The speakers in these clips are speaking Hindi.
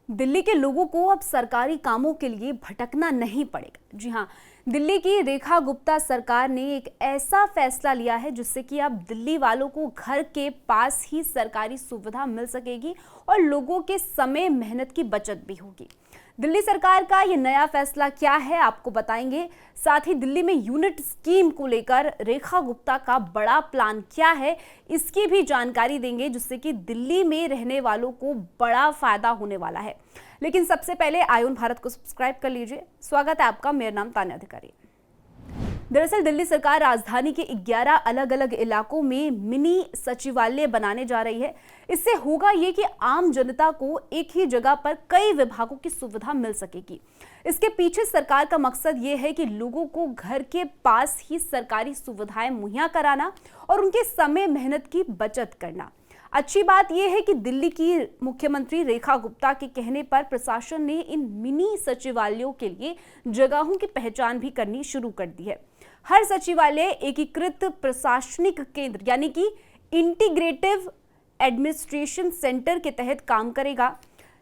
दिल्ली के लोगों को अब सरकारी कामों के लिए भटकना नहीं पड़ेगा। जी हाँ, दिल्ली की रेखा गुप्ता सरकार ने एक ऐसा फैसला लिया है जिससे कि अब दिल्ली वालों को घर के पास ही सरकारी सुविधा मिल सकेगी और लोगों के समय मेहनत की बचत भी होगी। दिल्ली सरकार का ये नया फैसला क्या है आपको बताएंगे। साथ ही दिल्ली में यूनिट स्कीम को लेकर रेखा गुप्ता का बड़ा प्लान क्या है इसकी भी जानकारी देंगे, जिससे कि दिल्ली में रहने वालों को बड़ा फायदा होने वाला है। लेकिन सबसे पहले आयुन भारत को सब्सक्राइब कर लीजिए। स्वागत है आपका, मेरा नाम तान्या अधिकारी। दरअसल दिल्ली सरकार राजधानी के 11 अलग अलग इलाकों में मिनी सचिवालय बनाने जा रही है। इससे होगा ये कि आम जनता को एक ही जगह पर कई विभागों की सुविधा मिल सकेगी। इसके पीछे सरकार का मकसद ये है कि लोगों को घर के पास ही सरकारी सुविधाएं मुहैया कराना और उनके समय मेहनत की बचत करना। अच्छी बात यह है कि दिल्ली की मुख्यमंत्री रेखा गुप्ता के कहने पर प्रशासन ने इन मिनी सचिवालयों के लिए जगहों की पहचान भी करनी शुरू कर दी है। हर सचिवालय एकीकृत प्रशासनिक केंद्र यानी कि इंटीग्रेटिव एडमिनिस्ट्रेशन सेंटर के तहत काम करेगा,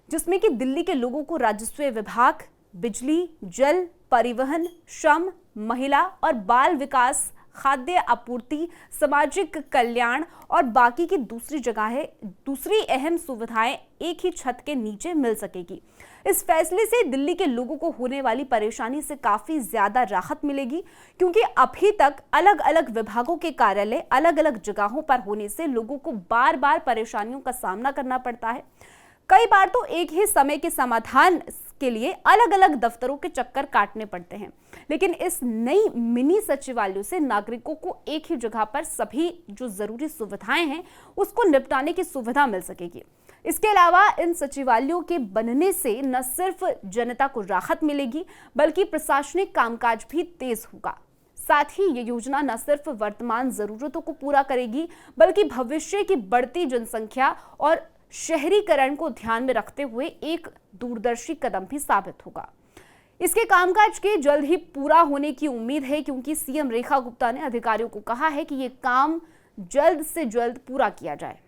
जिसमें कि दिल्ली के लोगों को राजस्व विभाग, बिजली, जल, परिवहन, श्रम, महिला और बाल विकास, खाद्य आपूर्ति, सामाजिक कल्याण और बाकी की दूसरी अहम सुविधाएं एक ही छत के नीचे मिल सकेगी। इस फैसले से दिल्ली के लोगों को होने वाली परेशानी से काफी ज्यादा राहत मिलेगी, क्योंकि अभी तक अलग अलग विभागों के कार्यालय अलग अलग जगहों पर होने से लोगों को बार बार परेशानियों का सामना करना पड़ता है। कई बार तो एक ही समय के समाधान के लिए अलग अलग दफ्तरों के चक्कर काटने पड़ते हैं। लेकिन इस नई मिनी सचिवालयों से नागरिकों को एक ही जगह पर सभी जो जरूरी सुविधाएं हैं उसको निपटाने की सुविधा मिल सकेगी। इसके अलावा इन सचिवालयों के बनने से न सिर्फ जनता को राहत मिलेगी बल्कि प्रशासनिक कामकाज भी तेज होगा। साथ ही ये योजना न सिर्फ वर्तमान जरूरतों को पूरा करेगी बल्कि भविष्य की बढ़ती जनसंख्या और शहरीकरण को ध्यान में रखते हुए एक दूरदर्शी कदम भी साबित होगा। इसके कामकाज के जल्द ही पूरा होने की उम्मीद है, क्योंकि सीएम रेखा गुप्ता ने अधिकारियों को कहा है कि ये काम जल्द से जल्द पूरा किया जाए।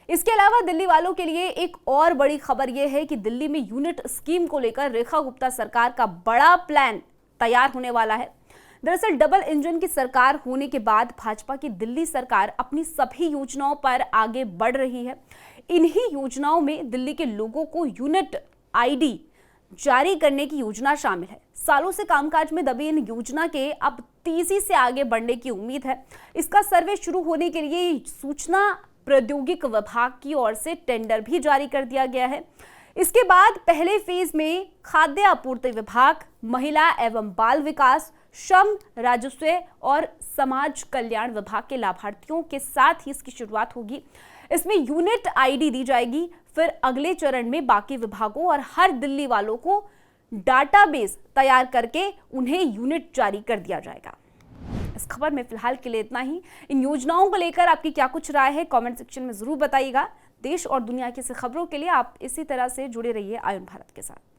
इसके अलावा दिल्ली वालों के लिए एक और बड़ी खबर यह है कि दिल्ली में यूनिट स्कीम को लेकर रेखा गुप्ता सरकार का बड़ा प्लान तैयार होने वाला है। दरअसल डबल इंजन की सरकार होने के बाद भाजपा की दिल्ली सरकार अपनी सभी योजनाओं पर आगे बढ़ रही है। इन्हीं योजनाओं में दिल्ली के लोगों को यूनिट आईडी जारी करने की योजना शामिल है। सालों से कामकाज में दबी इन योजना के अब तेजी से आगे बढ़ने की उम्मीद है। इसका सर्वे शुरू होने के लिए सूचना प्रौद्योगिकी विभाग की ओर से टेंडर भी जारी कर दिया गया है। इसके बाद पहले फेज में खाद्य आपूर्ति विभाग, महिला एवं बाल विकास, श्रम, राजस्व और समाज कल्याण विभाग के लाभार्थियों के साथ ही इसकी शुरुआत होगी। इसमें यूनिट आईडी दी जाएगी। फिर अगले चरण में बाकी विभागों और हर दिल्ली वालों को डाटाबेस तैयार करके उन्हें यूनिट जारी कर दिया जाएगा। इस खबर में फिलहाल के लिए इतना ही। इन योजनाओं को लेकर आपकी क्या कुछ राय है, कमेंट सेक्शन में जरूर बताइएगा। देश और दुनिया की खबरों के लिए आप इसी तरह से जुड़े रहिए आयुन भारत के साथ।